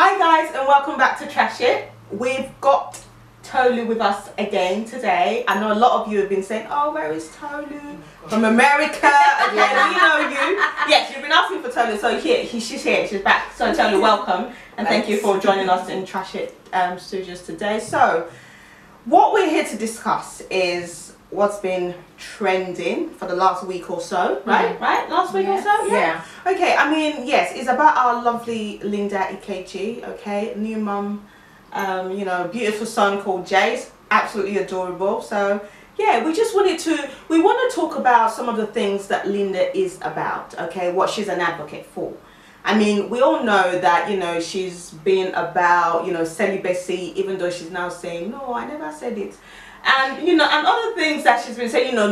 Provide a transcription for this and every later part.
Hi guys, and welcome back to Trash It. We've got Tolu with us again today. I know a lot of you have been saying, oh, where is Tolu? From America. Again, we know you. Yes, you've been asking for Tolu, so she's here, she's back. So Tolu, welcome, and thank you for joining us in Trash It studios today. So, what we're here to discuss is what's been trending for the last week or so, right? Last week or so? Yeah. Okay, I mean, yes, it's about our lovely Linda Ikeji, okay? New mum, you know, beautiful son called Jace, absolutely adorable. So, yeah, we want to talk about some of the things that Linda is about, okay? What she's an advocate for. I mean, we all know that, you know, she's been about, you know, celibacy, even though she's now saying, no, I never said it. And, you know, and other things that she's been saying, you know,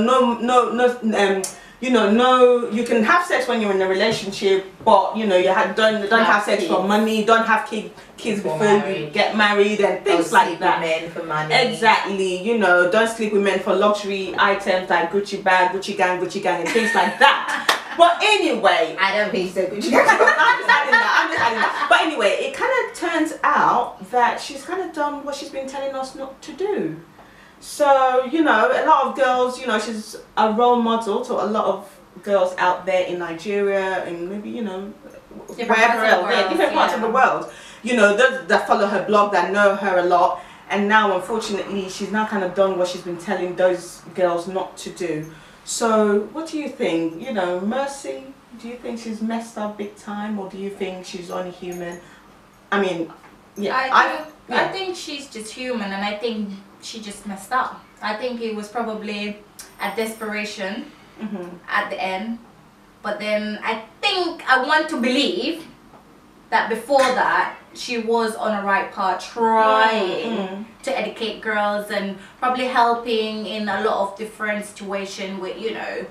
you can have sex when you're in a relationship, but, you know, you don't have sex for money, don't have kids before you get married and things like that. Men for money. Exactly, you know, don't sleep with men for luxury items like Gucci bag, Gucci gang, and things like that. But anyway, I don't think so. I'm just adding that. But anyway, it kind of turns out that she's kind of done what she's been telling us not to do. So, you know, a lot of girls, you know, she's a role model to a lot of girls out there in Nigeria and maybe, you know, wherever else, different parts of the world. You know, that follow her blog, that know her a lot. And now, unfortunately, she's now kind of done what she's been telling those girls not to do. So, what do you think? You know, Mercy, do you think she's messed up big time, or do you think she's only human? I mean, yeah. I think she's just human, and I think she just messed up. I think it was probably a desperation at the end. But then I want to believe that before that, she was on a right path, trying to educate girls and probably helping in a lot of different situations with, you know,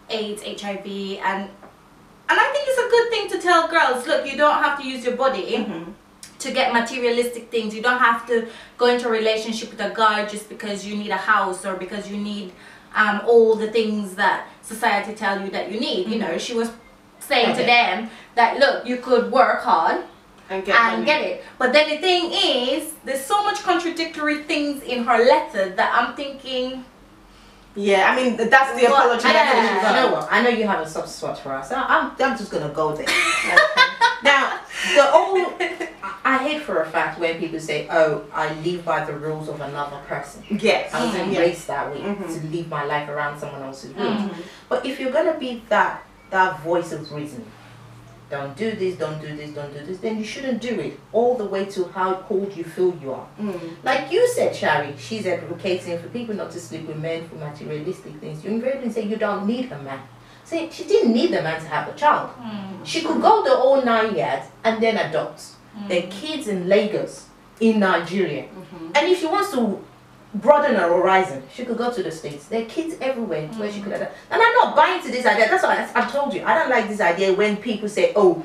AIDS, HIV, and I think it's a good thing to tell girls, look, you don't have to use your body to get materialistic things. You don't have to go into a relationship with a guy just because you need a house or because you need all the things that society tell you that you need. You know, she was saying to them that, look, you could work hard and get it. But then the thing is, there's so much contradictory things in her letter that I'm thinking. Yeah, I mean, that's the apology. You know what? I know you have a soft spot for us. I'm just gonna go there. Now, I hate for a fact when people say, "Oh, I live by the rules of another person." Yes, I was embraced that way to live my life around someone else's rules. But if you're gonna be that voice of reason, don't do this, don't do this, don't do this, then you shouldn't do it all the way to how cold you feel you are. Like you said, Shari, she's advocating for people not to sleep with men for materialistic things. You invariably say you don't need a man. See, she didn't need the man to have a child. She could go the whole 9 years and then adopt. There are kids in Lagos, in Nigeria. And if she wants to broaden her horizon, she could go to the States. There are kids everywhere where she could adopt. And I'm not buying to this idea. That's why I told you. I don't like this idea when people say, oh,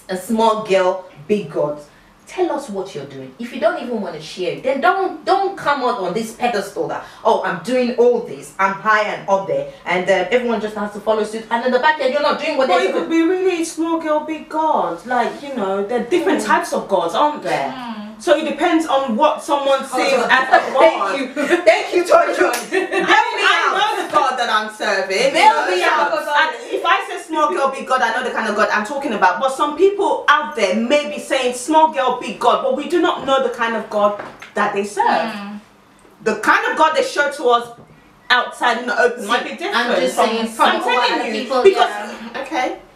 a small girl, big God. Tell us what you're doing. If you don't even want to share it, then don't come out on this pedestal that, oh, I'm doing all this, I'm high and up there, and everyone just has to follow suit, and in the back end you're not doing what they're doing. It could be really small girl, big God. Like, you know, there are different types of gods, aren't there? So it depends on what someone sees as a god. Thank you, Tojo. I know the God that I'm serving. If I say small girl, big God, I know the kind of God I'm talking about. But some people out there may be saying small girl, big God, but we do not know the kind of God that they serve. The kind of God they show to us outside in the open might be different. I'm just saying, I'm telling you, because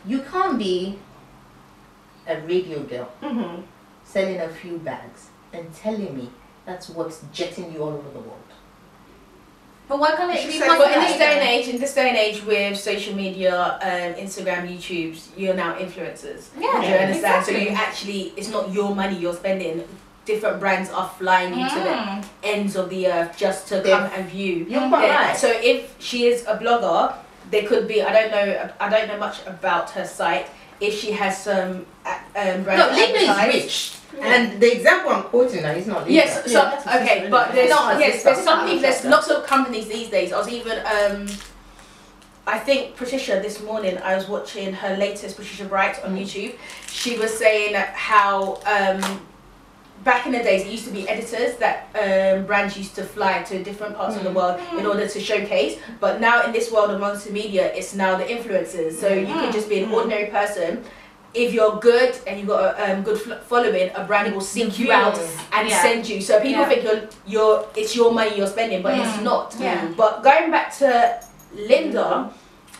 you can't be a radio girl selling a few bags and telling me that's what's jetting you all over the world. But why can't it be? But in this day and age with social media, Instagram, YouTube, you're now influencers. Yeah, do you understand? Exactly. So you actually, it's not your money you're spending. Different brands are flying you to the ends of the earth just to come and view. You're quite right. So if she is a blogger, there could be, I don't know much about her site. If she has some brand Linda is rich. And the example I'm quoting now is not legal. Yes, so, okay, but there's, there's something, there's lots of companies these days. I was even I think Patricia, this morning, I was watching her latest Patricia Bright on YouTube. She was saying how back in the days, it used to be editors that brands used to fly to different parts of the world in order to showcase. But now in this world of multimedia, it's now the influencers. So you can just be an ordinary person. If you're good and you've got a good following, a brand will seek you out and send you. So people think it's your money you're spending, but it's not. But going back to Linda,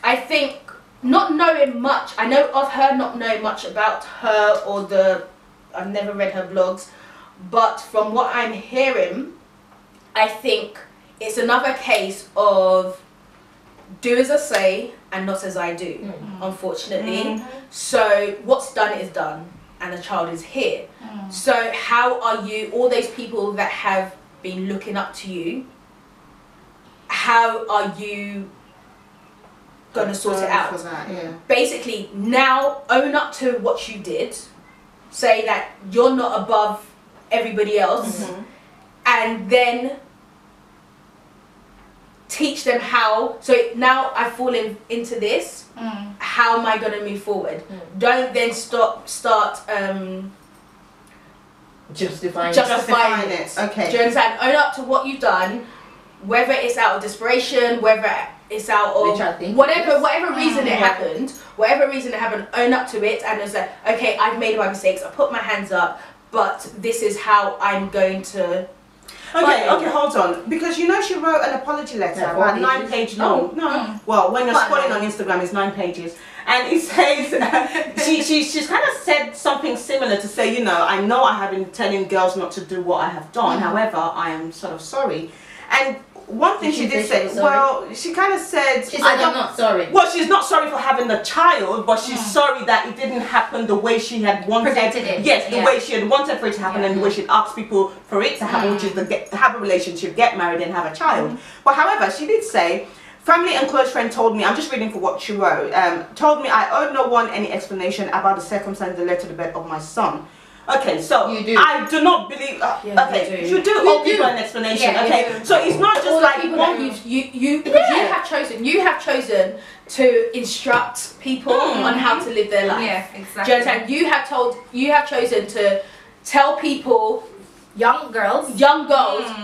I think not knowing much, I know of her, not knowing much about her or I've never read her blogs, but from what I'm hearing, I think it's another case of do as I say and not as I do, unfortunately. So what's done is done and the child is here. So how are you, all those people that have been looking up to you, how are you going to sort it out? Basically, now own up to what you did, say that you're not above everybody else, and then teach them how. So now I've fallen into this, how am I going to move forward? Don't then start justifying it. Okay. Do you understand? Own up to what you've done, whether it's out of desperation, whether it's out of whatever reason it happened, own up to it and say, okay, I've made my mistakes, I put my hands up, but this is how I'm going to. Okay, hold on. Because you know she wrote an apology letter, about 9 pages long. Well, when you're scrolling on Instagram, it's 9 pages. And it says, she's kind of said something similar to say, you know I have been telling girls not to do what I have done. However, I am sort of sorry. And one thing she did say, well, she kind of said, she said, I'm not sorry. Well, she's not sorry for having the child, but she's sorry that it didn't happen the way she had wanted. Predicted it. Yes, the way she had wanted for it to happen, and the way she'd asked people for it to happen, which is to have a relationship, get married, and have a child. But however, she did say, family and close friend told me, I'm just reading for what she wrote, told me I owed no one any explanation about the circumstances that led to the birth of my son. Okay, so you do. I do not believe. You do owe people an explanation. Okay, so it's not just like one. You have chosen to instruct people on how to live their life. Yeah, exactly. Do you understand? You have chosen to tell people, young girls,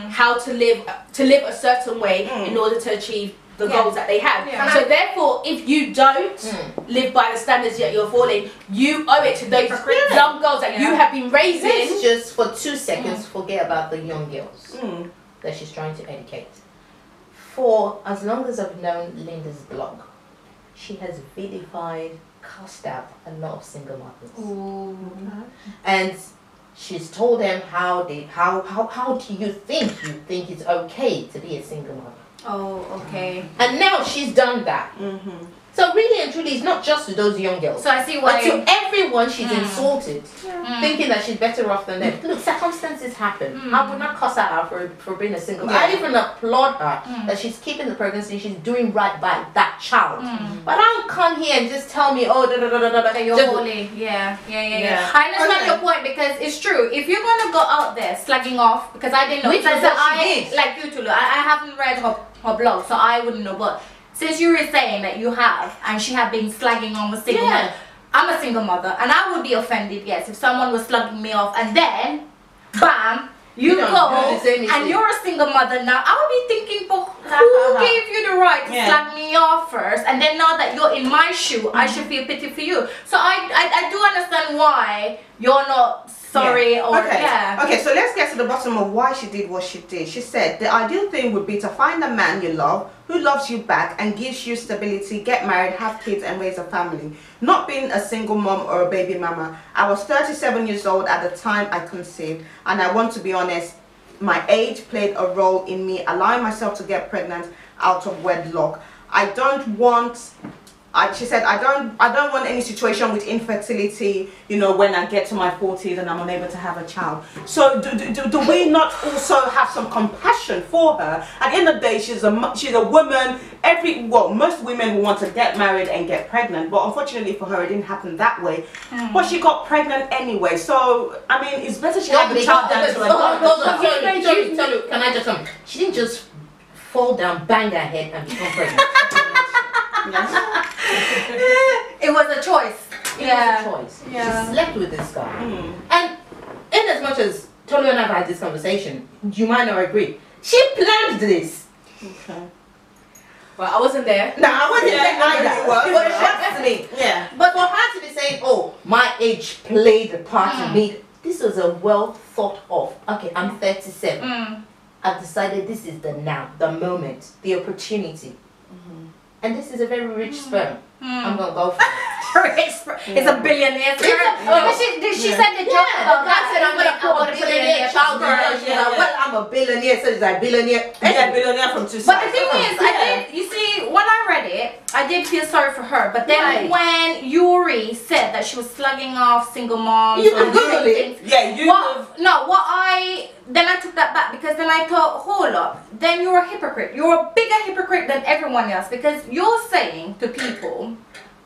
how to live a certain way in order to achieve the goals that they have. So therefore, if you don't live by the standards that you're following, you owe it to those young girls that you have been raising. Let's just for 2 seconds forget about the young girls that she's trying to educate. For as long as I've known Linda's blog, she has vilified, cast out a lot of single mothers. And she's told them how do you think it's okay to be a single mother? Oh, okay. And now she's done that. So really and truly, it's not just to those young girls. So I see why. But to everyone she's insulted, thinking that she's better off than them. Look, circumstances happen. I would not cuss her out for being a single. I even applaud her that she's keeping the pregnancy. She's doing right by that child. But I don't come here and just tell me, oh, you're holy. Yeah. I understand your point, because it's true. If you're gonna go out there slugging off, because I didn't know, which is what she did. Like you two, I haven't read her blog, so I wouldn't know. But since you were saying that you have, and she had been slagging on a single mother, I'm a single mother, and I would be offended, yes, if someone was slugging me off, and then, bam, you go, and you're a single mother now. I would be thinking, but who gave you the right to slag me off first? And then now that you're in my shoe, I should feel pity for you. So I do understand why you're not sorry or Okay, so let's get to the bottom of why she did what she did. She said the ideal thing would be to find a man you love, who loves you back and gives you stability, get married, have kids and raise a family. Not being a single mom or a baby mama. I was 37 years old at the time I conceived, and I want to be honest, my age played a role in me allowing myself to get pregnant out of wedlock. She said, I don't want any situation with infertility, you know, when I get to my 40s and I'm unable to have a child. So do we not also have some compassion for her? At the end of the day, she's a woman. Most women want to get married and get pregnant, but unfortunately for her, it didn't happen that way. But she got pregnant anyway. So I mean, it's better she had the child than to Can I just she didn't just fall down, bang her head and become pregnant. It was a choice. It was a choice. Yeah. She slept with this guy. And in as much as Tolu and I have had this conversation, you might not agree. She planned this. Okay. Well, I wasn't there. No, I wasn't there either. But trust me. Yeah. But for her to be saying, oh, my age played a part in me, this was a well thought of. Okay, I'm 37. I've decided this is the now, the moment, the opportunity. And this is a very rich sperm. I'm going to go for it. It's a billionaire. She said the joke about that. I said I'm going to put a billionaire child. Well, I'm a billionaire, so it's like billionaire. Yeah, billionaire from two sides. But the thing is, you see, when I read it, I did feel sorry for her. But then when Yuri said that she was slugging off single moms, You can Google it. Yeah, you then I took that back, because then I thought, hold up, then you're a hypocrite. You're a bigger hypocrite than everyone else, because you're saying to people,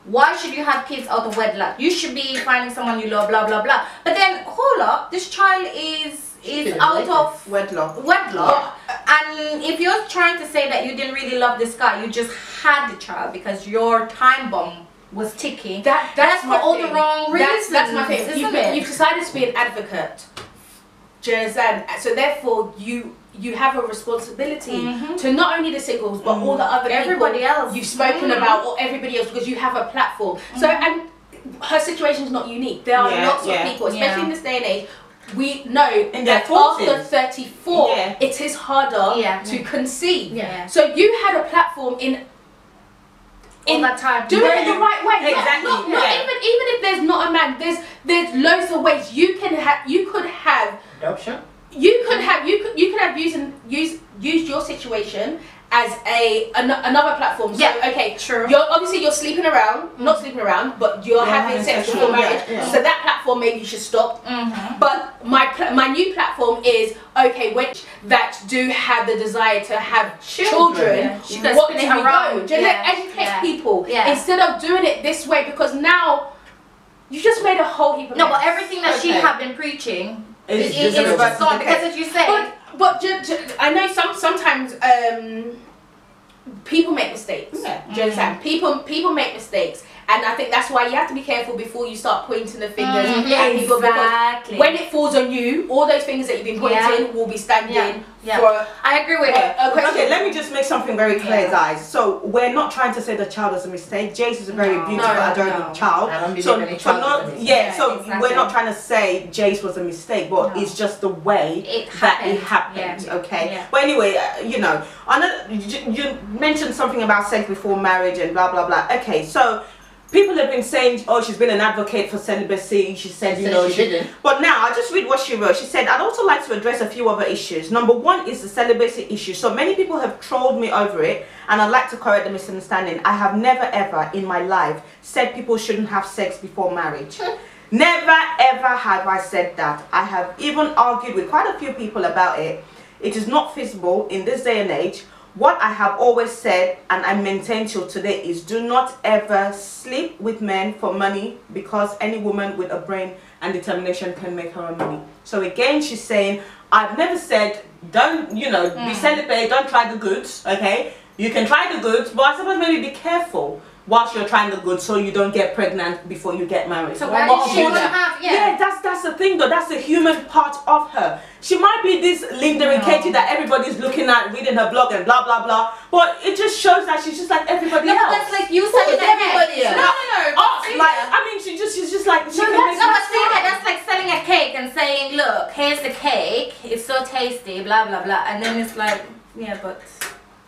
why should you have kids out of wedlock? You should be finding someone you love, blah blah blah. But then hold up, this child is out of wedlock. And if you're trying to say that you didn't really love this guy, you just had the child because your time bomb was ticking. That's for all the wrong reasons. That's my thing. You've decided to be an advocate. Do you understand? So therefore, you have a responsibility to not only the singles but all the other everybody people else you've spoken about, or everybody else, because you have a platform. So, and her situation is not unique. There are lots of people, especially in this day and age. We know that after 34, it is harder to conceive. So you had a platform in that time. Do it the right way. Exactly. Even if there's not a man, there's loads of ways you could have Adoption. You could have used your situation as another platform. So you're sleeping around, not sleeping around, but you're having sex before marriage. So that platform maybe you should stop. But my new platform is that do have the desire to have children. What do we go? Just educate people instead of doing it this way, because now you just made a whole heap of but everything that she had been preaching is just gone, because as you say. But I know sometimes people make mistakes. Do you understand? People make mistakes, and I think that's why you have to be careful before you start pointing the fingers at people. Because when it falls on you, all those fingers that you've been pointing will be standing for. I agree with it. Okay, let me just make something very clear, guys. So we're not trying to say the child is a mistake. Jace is a very beautiful, adorable child. So we're not trying to say Jace was a mistake, but it's just the way it happened. Okay. But anyway, I know you mentioned something about sex before marriage and blah blah blah. Okay, so people have been saying, oh, she's been an advocate for celibacy. She said, she didn't. But now, I just read what she wrote. She said, I'd also like to address a few other issues. Number one is the celibacy issue. So many people have trolled me over it, and I'd like to correct the misunderstanding. I have never ever in my life said people shouldn't have sex before marriage. Never ever have I said that. I have even argued with quite a few people about it. It is not feasible in this day and age. What I have always said, and I maintain till today, is do not ever sleep with men for money, because any woman with a brain and determination can make her own money. So again, she's saying, I've never said, don't, be celibate, don't try the goods, okay? You can try the goods, but I suppose maybe be careful whilst you're trying the goods, so you don't get pregnant before you get married. So why did she have, that's the thing though, that's the human part of her. She might be this Linda and Ikeji that everybody's looking at, reading her blog and blah blah blah, but it just shows that she's just like everybody else. But that's like you selling everybody else. She's just like, that's like selling a cake and saying, look, here's the cake, it's so tasty, blah blah blah, and then it's like, but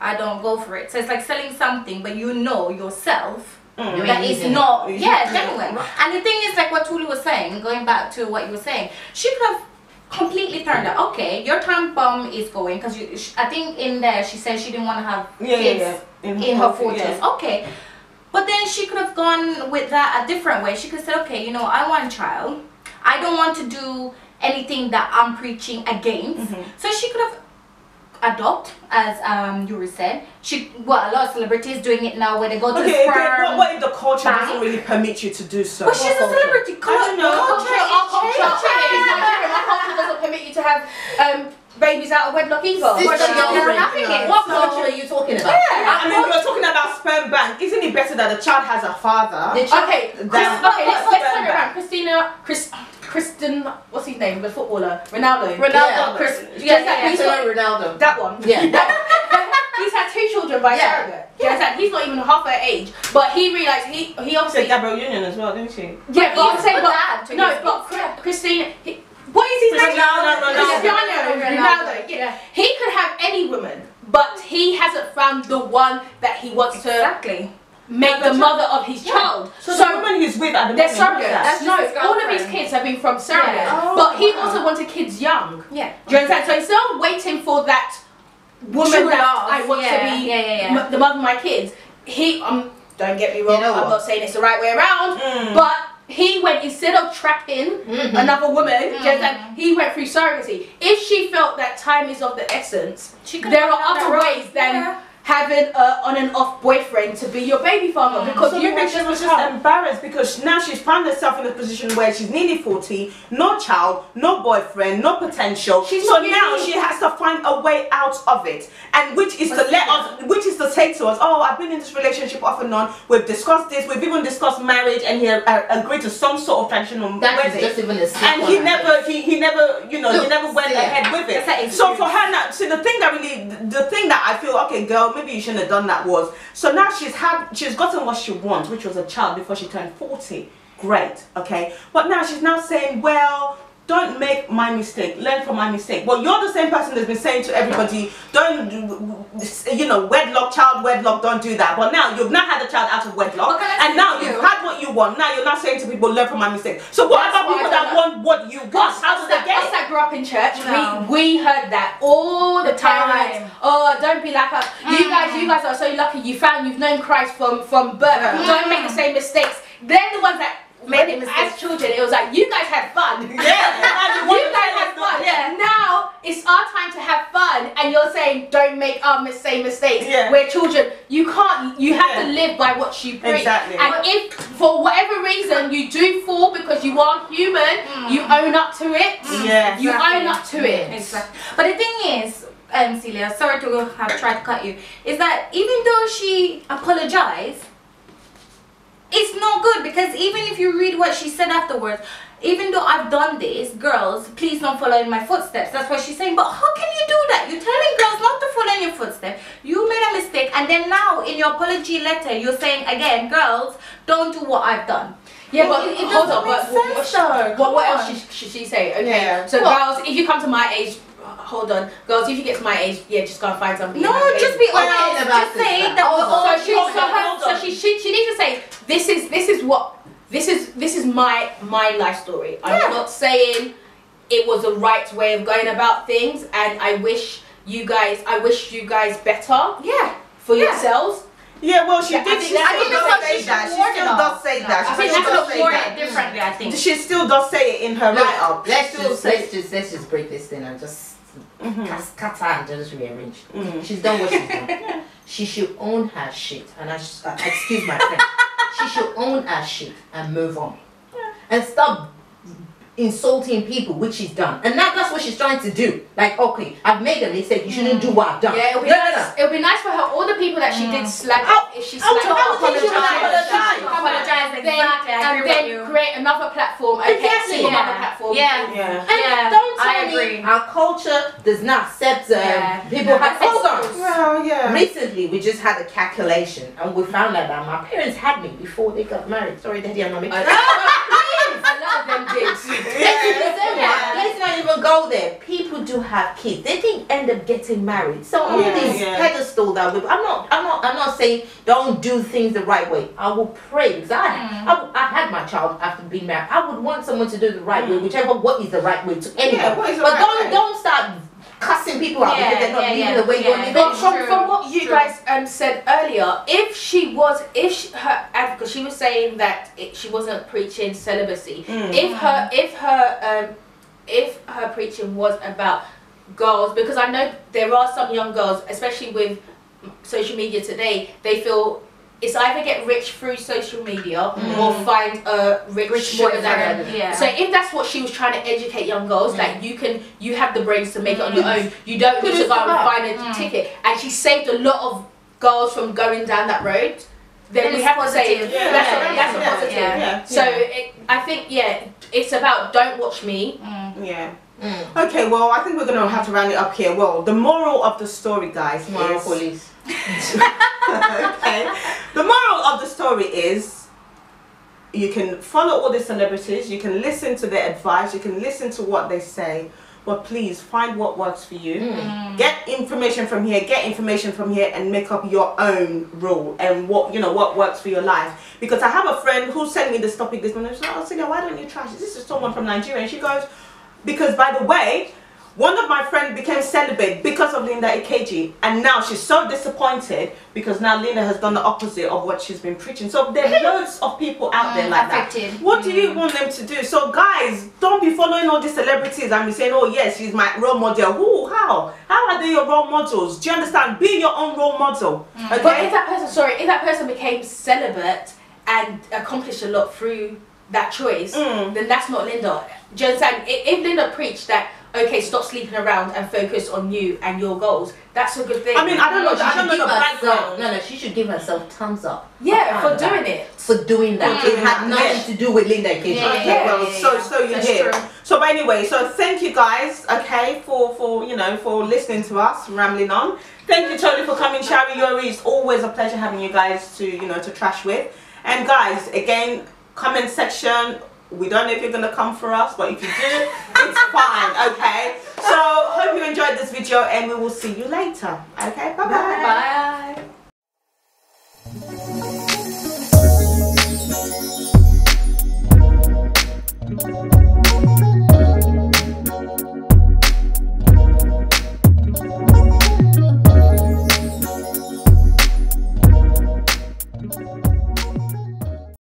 I don't go for it. So it's like selling something, but you know yourself that is not genuine. And the thing is, like what Tulu was saying, going back to what you were saying, she could have completely turned out. Okay, your time bomb is going, because I think in there she said she didn't want to have kids in her 40s. Okay, but then she could have gone with that a different way. She could have said, okay, I want a child. I don't want to do anything that I'm preaching against. So she could have adopt, as Yuri said. A lot of celebrities doing it now, where they go to the sperm. What if the culture doesn't really permit you to do so? But she's a celebrity. Our culture doesn't permit you to have babies out of wedlock either. What culture are you talking about? Yeah, I mean, we're talking about sperm bank. Isn't it better that the child has a father? Okay, let's turn it around. Kristen, what's his name? The footballer, Ronaldo. Ronaldo. That one. Yeah. He's had 2 children by surrogate. Yeah. He's not even half her age, but he realised he obviously. Gabrielle Union as well, didn't she? Yeah, but I'm saying, but Christine. What is his name? Ronaldo. Yeah. He could have any woman, but he hasn't found the one that he wants to make the mother of his child. So the woman he's with at the they're moment. surrogates. All of his kids have been from surrogates, but he also wanted kids young. Yeah. Do you understand? So instead of waiting for that woman that I want to be the mother of my kids, he don't get me wrong, I'm not saying it's the right way around, but he went, instead of trapping another woman, he went through surrogacy. If she felt that time is of the essence, there are other ways than having an on and off boyfriend to be your baby father, because so you she was just embarrassed because now she's found herself in a position where she's nearly 40, no child, no boyfriend, no potential. So now she has to find a way out of it, and which is to say to us, oh, I've been in this relationship off and on. We've discussed this. We've even discussed marriage, and he agreed to some sort of traditional wedding. Just even and he never, he never went ahead with it. So for her now, so the thing that I feel, okay, girl, maybe you shouldn't have done that was, so now she's gotten what she wants, which was a child before she turned 40. Great, okay, but now she's now saying, well, don't make my mistake, learn from my mistake. Well, you're the same person that's been saying to everybody, don't, wedlock, child wedlock, don't do that. But now you've not had the child out of wedlock, and now you've had what you want. Now you're not saying to people, learn from my mistake. So what about people that want what you got? How do they get it? Us that grew up in church, we heard that all the time. Oh, don't be like us. You guys are so lucky. You've known Christ from birth. Don't make the same mistakes. They're the ones that made it as children. It was like, you guys had fun. You guys had fun. Now it's our time to have fun, and you're saying don't make our same mistakes. We're children. You can't. You have to live by what you preach. Exactly. And if for whatever reason you do fall because you are human, you own up to it. You own up to it. Exactly. But the thing is, Celia, sorry to have tried to cut you, is that even though she apologized, it's not good, because even if you read what she said afterwards, even though I've done this, girls, please don't follow in my footsteps. That's what she's saying. But how can you do that? You're telling girls not to follow in your footsteps. You made a mistake, and then now in your apology letter, you're saying again, girls, don't do what I've done. Yeah, but hold on. What else should she say? Okay, so girls, if you come to my age, hold on, girls, if you get to my age, just go and find something. No, just be honest. Just say that. So she needs to say, this is my life story. I'm not saying it was the right way of going about things, and I wish you guys better. For yourselves. Yeah, well, she did. She still does say that. I think that's look for it differently. I think she still does say it in her write-up. Let's just break this thing and just cut her and just rearrange. She's done what she's done. She should own her shit, and excuse my friend. She should own her shit and move on, and stop insulting people, which she's done. And now that's what she's trying to do. Like, okay, I've made a mistake, you shouldn't do what I've done. Yeah, it'll be nice for her, all the people that she did slag off, if she slagged off, apologize, exactly, and then create another platform, single mother platform. And don't tell me our culture does not accept people have hold on. Recently we just had a calculation, and we found out that my parents had me before they got married. Sorry, Daddy and Mommy. A lot of them did. Let's not even go there. People do have kids. They didn't end up getting married. So all these pedestal that we, I'm not saying don't do things the right way. I will pray, because I had my child after being married. I would want someone to do the right way, whichever what is the right way to anyone. But don't start cussing people out because they're not living the way you're living. But from what you guys said earlier, because she was saying that she wasn't preaching celibacy. If her preaching was about girls, because I know there are some young girls, especially with social media today, they feel it's either get rich through social media or find a rich sugar daddy. Yeah. So if that's what she was trying to educate young girls, like you have the brains to make it on your own. You don't need to go and find a ticket. And she saved a lot of girls from going down that road. Then we have to say that's a positive. Yeah. So I think it's about don't watch me. Yeah. Okay, well, I think we're gonna have to round it up here. Well, the moral of the story, guys, is police. okay. The moral of the story is you can follow all the celebrities, you can listen to their advice, you can listen to what they say, but please find what works for you. Get information from here, and make up your own rule and what works for your life. Because I have a friend who sent me this topic this morning. She's like, "Oh, Celia, why don't you trash it?" This is someone from Nigeria, and she goes, because by the way, one of my friends became celibate because of Linda Ikeji, and now she's so disappointed because now Linda has done the opposite of what she's been preaching. So there's loads of people out there like affected. that. What do you want them to do? So guys, don't be following all these celebrities and be saying, "Oh yes, she's my role model." Who? How are they your role models? Do you understand? Be your own role model. Okay? But if that person became celibate and accomplished a lot through that choice, then that's not Linda. Do you understand? If Linda preached that, okay, stop sleeping around and focus on you and your goals, that's a good thing. I mean, I don't know the background. No, she should give herself thumbs up. Yeah, for doing it. For doing that. It had nothing to do with Linda Ikeji. So you hear. So but anyway, so thank you guys, okay, for listening to us rambling on. Thank you totally for coming, Shari Yori. It's always a pleasure having you guys to trash with. And guys, again, comment section. We don't know if you're gonna come for us, but if you do, it's fine, okay? So hope you enjoyed this video, and we will see you later. Okay, bye-bye. Bye.